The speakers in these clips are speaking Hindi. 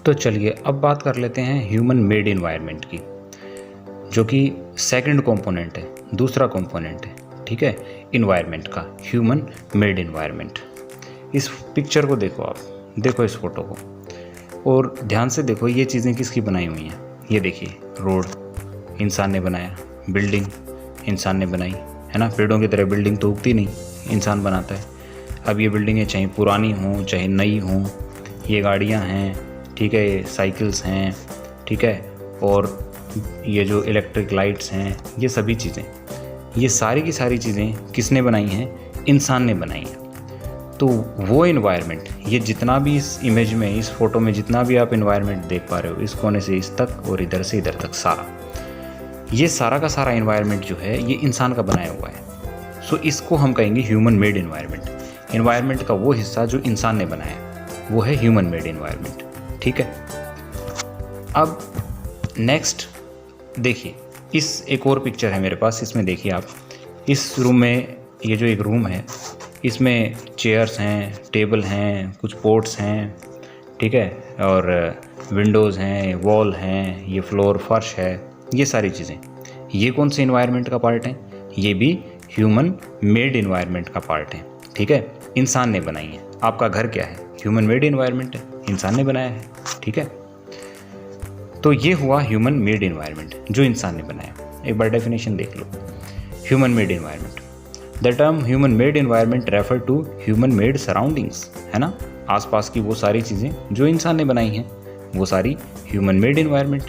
तो चलिए अब बात कर लेते हैं ह्यूमन मेड इन्वायरमेंट की, जो कि सेकंड कंपोनेंट है, दूसरा कंपोनेंट है, ठीक है, इन्वायरमेंट का, ह्यूमन मेड इन्वायरमेंट। इस पिक्चर को देखो, आप देखो इस फोटो को और ध्यान से देखो ये चीज़ें किसकी बनाई हुई हैं। ये देखिए, रोड इंसान ने बनाया, बिल्डिंग इंसान ने बनाई, है ना। पेड़ों की तरह बिल्डिंग तो उगती नहीं, इंसान बनाता है। अब ये बिल्डिंगें चाहे पुरानी हों चाहे नई हों, ये गाड़ियाँ हैं, ठीक है, ये साइकिल्स हैं, ठीक है, और ये जो इलेक्ट्रिक लाइट्स हैं, ये सभी चीज़ें, ये सारी की सारी चीज़ें किसने बनाई हैं? इंसान ने बनाई हैं। तो वो इन्वायरमेंट, ये जितना भी इस इमेज में, इस फोटो में जितना भी आप इन्वायरमेंट देख पा रहे हो, इस कोने से इस तक और इधर से इधर तक, सारा, ये सारा का सारा इन्वायरमेंट जो है ये इंसान का बनाया हुआ है। सो इसको हम कहेंगे ह्यूमन मेड इन्वायरमेंट। इन्वायरमेंट का वो हिस्सा जो इंसान ने बनाया वो है ह्यूमन मेड इन्वायरमेंट, ठीक है। अब नेक्स्ट देखिए, इस एक और पिक्चर है मेरे पास, इसमें देखिए आप, इस रूम में, ये जो एक रूम है इसमें चेयर्स हैं, टेबल हैं, कुछ पोट्स हैं, ठीक है, और विंडोज़ हैं, वॉल हैं, ये फ्लोर फर्श है, ये सारी चीज़ें, ये कौन से इन्वायरमेंट का पार्ट है? ये भी ह्यूमन मेड इन्वायरमेंट का पार्ट है, ठीक है, इंसान ने बनाई है। आपका घर क्या है? ह्यूमन मेड इन्वायरमेंट है, इंसान ने बनाया है, ठीक है। तो ये हुआ ह्यूमन मेड इन्वायरमेंट जो इंसान ने बनाया। एक बार डेफिनेशन देख लो, human made environment. The term human made environment refer to human made surroundings, है ना, आसपास की वो सारी चीज़ें जो इंसान ने बनाई हैं वो सारी ह्यूमन मेड इन्वायरमेंट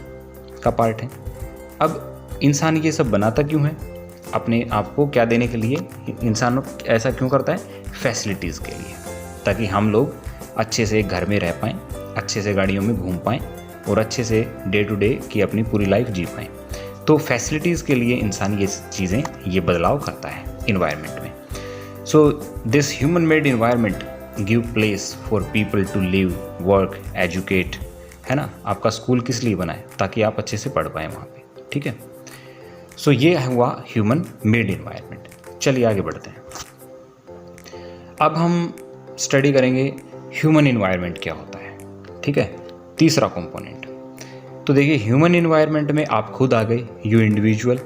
का पार्ट है। अब इंसान ये सब बनाता क्यों है? अपने आप को क्या देने के लिए इंसान ऐसा क्यों करता है? फैसिलिटीज़ के लिए, ताकि हम लोग अच्छे से घर में रह पाएँ, अच्छे से गाड़ियों में घूम पाएँ और अच्छे से डे टू डे की अपनी पूरी लाइफ जी पाएँ। तो फैसिलिटीज़ के लिए इंसान ये चीज़ें, ये बदलाव करता है इन्वायरमेंट में। So this human made environment give place for people to live, work, educate, है ना। आपका स्कूल किस लिए बना है? ताकि आप अच्छे से पढ़ पाएँ वहाँ पे, ठीक है। सो ये हुआ ह्यूमन मेड इन्वायरमेंट। चलिए आगे बढ़ते हैं। अब हम स्टडी करेंगे ह्यूमन इन्वायरमेंट क्या होता है, ठीक है, तीसरा कंपोनेंट। तो देखिए, ह्यूमन इन्वायरमेंट में आप खुद आ गए, यू इंडिविजुअल,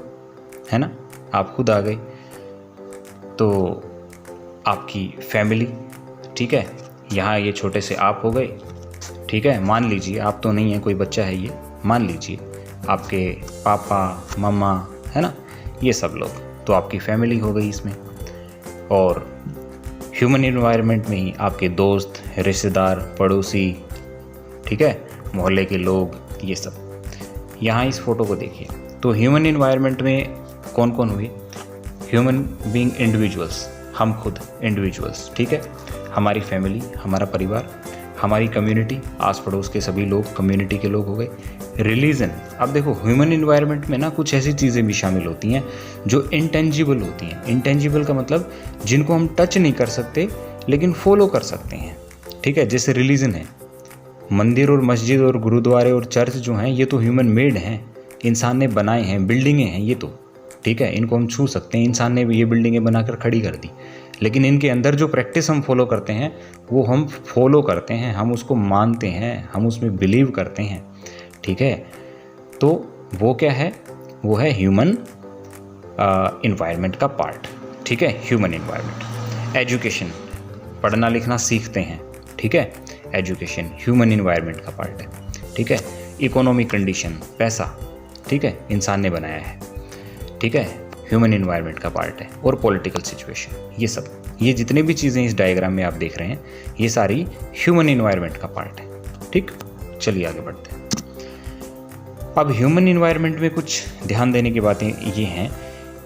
है ना, आप खुद आ गए, तो आपकी फैमिली, ठीक है, यहाँ ये छोटे से आप हो गए, ठीक है, मान लीजिए आप तो नहीं है, कोई बच्चा है, ये मान लीजिए आपके पापा मम्मा, है ना, ये सब लोग, तो आपकी फैमिली हो गई इसमें। और ह्यूमन इन्वायरमेंट में ही आपके दोस्त, रिश्तेदार, पड़ोसी, ठीक है, मोहल्ले के लोग, ये सब। यहाँ इस फोटो को देखिए, तो ह्यूमन इन्वायरमेंट में कौन कौन हुए? ह्यूमन बीइंग इंडिविजुअल्स, हम खुद इंडिविजुअल्स, ठीक है, हमारी फैमिली, हमारा परिवार, हमारी कम्युनिटी, आस पड़ोस के सभी लोग कम्युनिटी के लोग हो गए। रिलीजन, अब देखो ह्यूमन इन्वायरमेंट में ना कुछ ऐसी चीज़ें भी शामिल होती हैं जो इंटेंजिबल होती हैं। इंटेंजिबल का मतलब जिनको हम टच नहीं कर सकते लेकिन फॉलो कर सकते हैं, ठीक है, जैसे रिलीजन है। मंदिर और मस्जिद और गुरुद्वारे और चर्च जो हैं ये तो ह्यूमन मेड हैं, इंसान ने बनाए हैं। बिल्डिंगें हैं ये तो, ठीक है, इनको हम छू सकते हैं, इंसान ने भी ये बिल्डिंगें बनाकर खड़ी कर दी, लेकिन इनके अंदर जो प्रैक्टिस हम फॉलो करते हैं वो हम फॉलो करते हैं, हम उसको मानते हैं, हम उसमें बिलीव करते हैं, ठीक है। तो वो क्या है? वो है ह्यूमन इन्वायरमेंट का पार्ट, ठीक है, ह्यूमन इन्वायरमेंट। एजुकेशन, पढ़ना लिखना सीखते हैं, ठीक है, एजुकेशन ह्यूमन इन्वायरमेंट का पार्ट है, ठीक है। इकोनॉमिक कंडीशन, पैसा, ठीक है, इंसान ने बनाया है, ठीक है, ह्यूमन इन्वायरमेंट का पार्ट है। और पॉलिटिकल सिचुएशन, ये सब, ये जितने भी चीज़ें इस डायग्राम में आप देख रहे हैं ये सारी ह्यूमन इन्वायरमेंट का पार्ट है, ठीक। चलिए आगे बढ़ते हैं। अब ह्यूमन इन्वायरमेंट में कुछ ध्यान देने की बातें ये हैं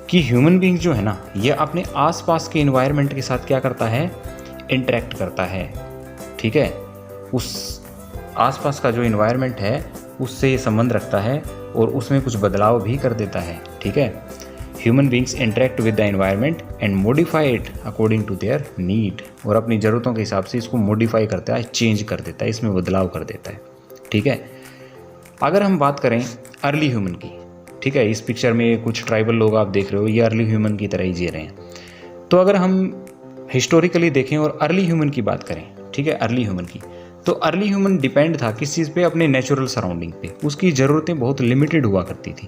कि ह्यूमन बीइंग जो है ना, ये अपने आसपास के इन्वायरमेंट के साथ क्या करता है? इंटरेक्ट करता है, ठीक है, उस आसपास का जो इन्वायरमेंट है उससे ये संबंध रखता है और उसमें कुछ बदलाव भी कर देता है, ठीक है। Human beings interact with the environment and modify it according to their need, और अपनी ज़रूरतों के हिसाब से इसको मॉडिफाई करता है, चेंज कर देता है, इसमें बदलाव कर देता है, ठीक है। अगर हम बात करें अर्ली ह्यूमन की, ठीक है, इस पिक्चर में कुछ ट्राइबल लोग आप देख रहे हो, ये अर्ली ह्यूमन की तरह ही जी रहे हैं। तो अगर हम हिस्टोरिकली देखें और अर्ली ह्यूमन की बात करें, ठीक है, अर्ली ह्यूमन की, तो अर्ली ह्यूमन डिपेंड था किस चीज़ पे, अपने नेचुरल सराउंडिंग पे। उसकी ज़रूरतें बहुत लिमिटेड हुआ करती थी।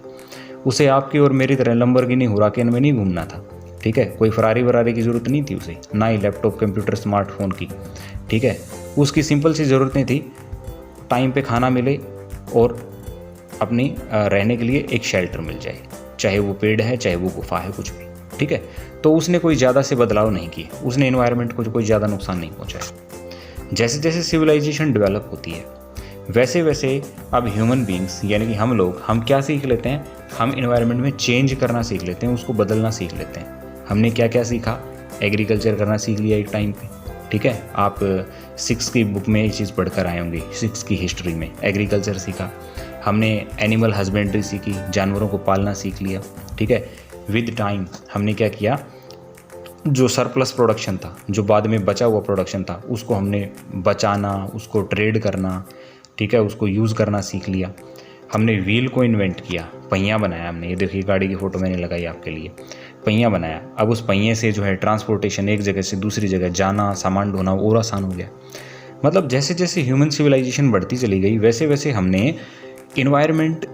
उसे आपकी और मेरी तरह लंबरगिनी हुराकेन में नहीं घूमना था, ठीक है। कोई फरारी वरारी की ज़रूरत नहीं थी उसे, ना ही लैपटॉप कंप्यूटर स्मार्टफोन की, ठीक है। उसकी सिंपल सी ज़रूरतें थी, टाइम पे खाना मिले और अपनी रहने के लिए एक शेल्टर मिल जाए, चाहे वो पेड़ है चाहे वो गुफा है, कुछ भी, ठीक है। तो उसने कोई ज़्यादा से बदलाव नहीं किए, उसने एनवायरनमेंट को कोई ज़्यादा नुकसान नहीं पहुंचाया। जैसे जैसे सिविलाइजेशन डेवलप होती है वैसे वैसे अब ह्यूमन बींग्स यानी कि हम लोग, हम क्या सीख लेते हैं, हम एनवायरनमेंट में चेंज करना सीख लेते हैं, उसको बदलना सीख लेते हैं। हमने क्या क्या सीखा, एग्रीकल्चर करना सीख लिया एक टाइम पे, ठीक है। आप 6 की बुक में ये चीज़ पढ़कर आए होंगे, 6 की हिस्ट्री में एग्रीकल्चर सीखा। हमने एनिमल हस्बेंड्री सीखी, जानवरों को पालना सीख लिया, ठीक है। विद टाइम हमने क्या किया, जो सरप्लस प्रोडक्शन था, जो बाद में बचा हुआ प्रोडक्शन था, उसको हमने बचाना, उसको ट्रेड करना, ठीक है, उसको यूज़ करना सीख लिया। हमने व्हील को इन्वेंट किया, पहिया बनाया हमने। ये देखिए गाड़ी की फ़ोटो मैंने लगाई आपके लिए, पहिया बनाया। अब उस पहिए से जो है ट्रांसपोर्टेशन, एक जगह से दूसरी जगह जाना, सामान ढोना और आसान हो गया। मतलब जैसे जैसे ह्यूमन सिविलाइजेशन बढ़ती चली गई वैसे वैसे हमने इन्वायरमेंट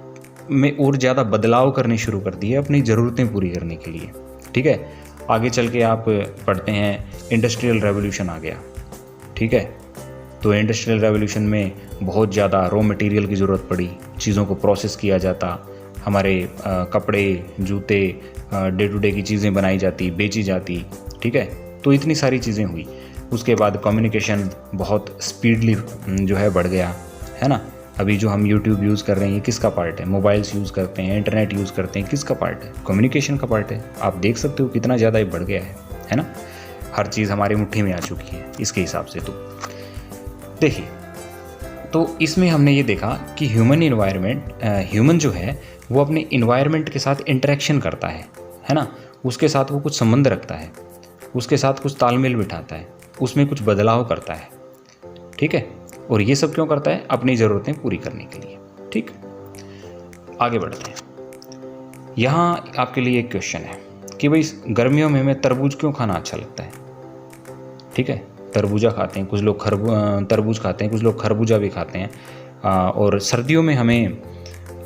में और ज़्यादा बदलाव करने शुरू कर दिए अपनी ज़रूरतें पूरी करने के लिए, ठीक है। आगे चल के आप पढ़ते हैं इंडस्ट्रियल रेवोल्यूशन आ गया, ठीक है। तो इंडस्ट्रियल रेवोल्यूशन में बहुत ज़्यादा रॉ मटेरियल की ज़रूरत पड़ी, चीज़ों को प्रोसेस किया जाता, हमारे कपड़े, जूते, डे टू डे की चीज़ें बनाई जाती, बेची जाती, ठीक है। तो इतनी सारी चीज़ें हुई। उसके बाद कम्युनिकेशन बहुत स्पीडली जो है बढ़ गया, है ना। अभी जो हम यूट्यूब यूज़ कर रहे हैं ये किसका पार्ट है, मोबाइल्स यूज़ करते हैं, इंटरनेट यूज़ करते हैं, किसका पार्ट है, कम्युनिकेशन का पार्ट है। आप देख सकते हो कितना ज़्यादा ये बढ़ गया है ना। हर चीज़ हमारी मुट्ठी में आ चुकी है इसके हिसाब से। तो देखिए, तो इसमें हमने ये देखा कि ह्यूमन जो है वो अपने इन्वायरमेंट के साथ इंटरेक्शन करता है ना। उसके साथ वो कुछ संबंध रखता है, उसके साथ कुछ तालमेल बिठाता है, उसमें कुछ बदलाव करता है, ठीक है। और ये सब क्यों करता है, अपनी ज़रूरतें पूरी करने के लिए, ठीक। आगे बढ़ते हैं। यहाँ आपके लिए एक क्वेश्चन है कि भाई गर्मियों में हमें तरबूज क्यों खाना अच्छा लगता है, ठीक है। तरबूजा खाते हैं कुछ लोग, तरबूज खाते हैं कुछ लोग, खरबूजा भी खाते हैं। और सर्दियों में हमें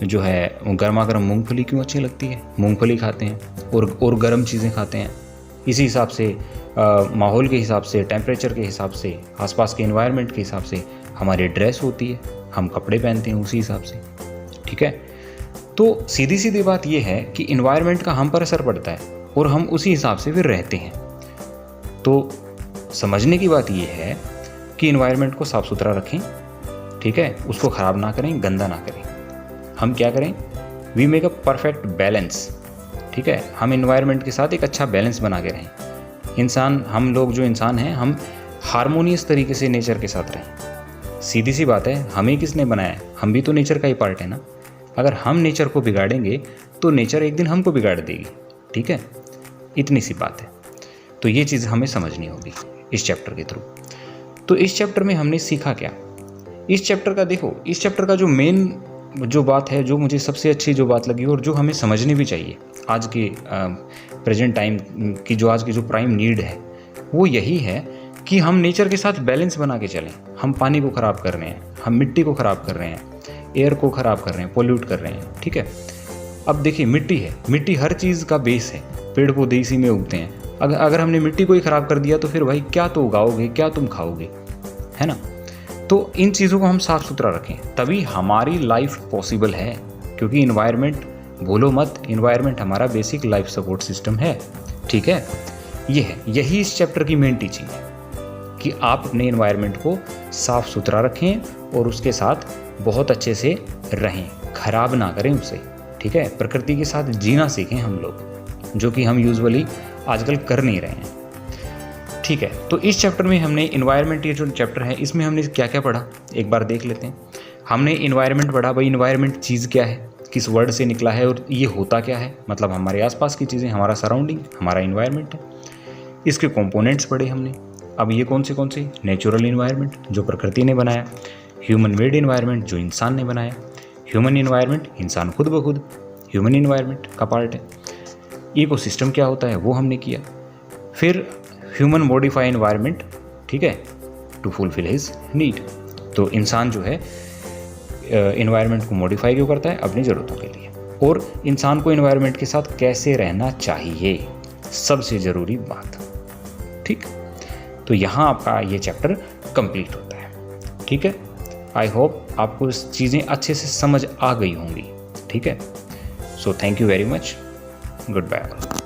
जो है गर्मा गर्म मूंगफली क्यों अच्छी लगती है, मूंगफली खाते हैं और गर्म चीज़ें खाते हैं। इसी हिसाब से माहौल के हिसाब से, टेम्परेचर के हिसाब से, आसपास के एनवायरनमेंट के हिसाब से हमारी ड्रेस होती है, हम कपड़े पहनते हैं उसी हिसाब से, ठीक है। तो सीधी सीधी बात यह है कि एनवायरनमेंट का हम पर असर पड़ता है और हम उसी हिसाब से फिर रहते हैं। तो समझने की बात यह है कि एनवायरनमेंट को साफ़ सुथरा रखें, ठीक है, उसको ख़राब ना करें, गंदा ना करें। हम क्या करें, we make a perfect balance, ठीक है। हम एनवायरनमेंट के साथ एक अच्छा बैलेंस बना के रहें। हम लोग जो इंसान हैं, हम हारमोनियस तरीके से नेचर के साथ रहें। सीधी सी बात है, हमें किसने बनाया है, हम भी तो नेचर का ही पार्ट है ना। अगर हम नेचर को बिगाड़ेंगे तो नेचर एक दिन हमको बिगाड़ देगी, ठीक है। इतनी सी बात है। तो ये चीज़ हमें समझनी होगी इस चैप्टर के थ्रू। तो इस चैप्टर में हमने सीखा क्या, इस चैप्टर का देखो, इस चैप्टर का जो मेन जो बात है, जो मुझे सबसे अच्छी जो बात लगी और जो हमें समझनी भी चाहिए आज के प्रेजेंट टाइम की, जो आज की जो प्राइम नीड है, वो यही है कि हम नेचर के साथ बैलेंस बना के चलें। हम पानी को ख़राब कर रहे हैं, हम मिट्टी को ख़राब कर रहे हैं, एयर को ख़राब कर रहे हैं, पोल्यूट कर रहे हैं, ठीक है। अब देखिए, मिट्टी है, मिट्टी हर चीज़ का बेस है, पेड़ पौधे इसी में उगते हैं। अगर हमने मिट्टी को ही ख़राब कर दिया तो फिर भाई क्या तो उगाओगे, क्या तुम खाओगे, है ना। तो इन चीज़ों को हम साफ़ सुथरा रखें, तभी हमारी लाइफ पॉसिबल है। क्योंकि इन्वायरमेंट, भूलो मत, इन्वायरमेंट हमारा बेसिक लाइफ सपोर्ट सिस्टम है, ठीक है। यही इस चैप्टर की मेन टीचिंग है कि आप अपने इन्वायरमेंट को साफ़ सुथरा रखें और उसके साथ बहुत अच्छे से रहें, ख़राब ना करें उसे, ठीक है। प्रकृति के साथ जीना सीखें हम लोग, जो कि हम यूजुअली आजकल कर नहीं रहे हैं, ठीक है। तो इस चैप्टर में हमने इन्वायरमेंट, ये जो चैप्टर है इसमें हमने क्या क्या पढ़ा एक बार देख लेते हैं। हमने इन्वायरमेंट पढ़ा, भाई इन्वायरमेंट चीज़ क्या है, किस वर्ड से निकला है और ये होता क्या है, मतलब हमारे आसपास की चीज़ें, हमारा सराउंडिंग हमारा इन्वायरमेंट है। इसके कंपोनेंट्स पढ़े हमने। अब ये कौन से, नेचुरल इन्वायरमेंट जो प्रकृति ने बनाया, ह्यूमन मेड इन्वायरमेंट जो इंसान ने बनाया, ह्यूमन इन्वायरमेंट इंसान खुद ब खुद ह्यूमन इन्वायरमेंट का पार्ट है। इकोसिस्टम क्या होता है वो हमने किया। फिर ह्यूमन मॉडिफाई इन्वायरमेंट, ठीक है, टू फुलफिल हिज नीड। तो इंसान जो है इन्वायरमेंट को मॉडिफाई क्यों करता है? अपनी ज़रूरतों के लिए। और इंसान को इन्वायरमेंट के साथ कैसे रहना चाहिए, सबसे ज़रूरी बात। ठीक, तो यहाँ आपका ये चैप्टर कंप्लीट होता है। ठीक है, आई होप आपको चीज़ें अच्छे से समझ आ गई होंगी। ठीक है, so thank you very much, good bye.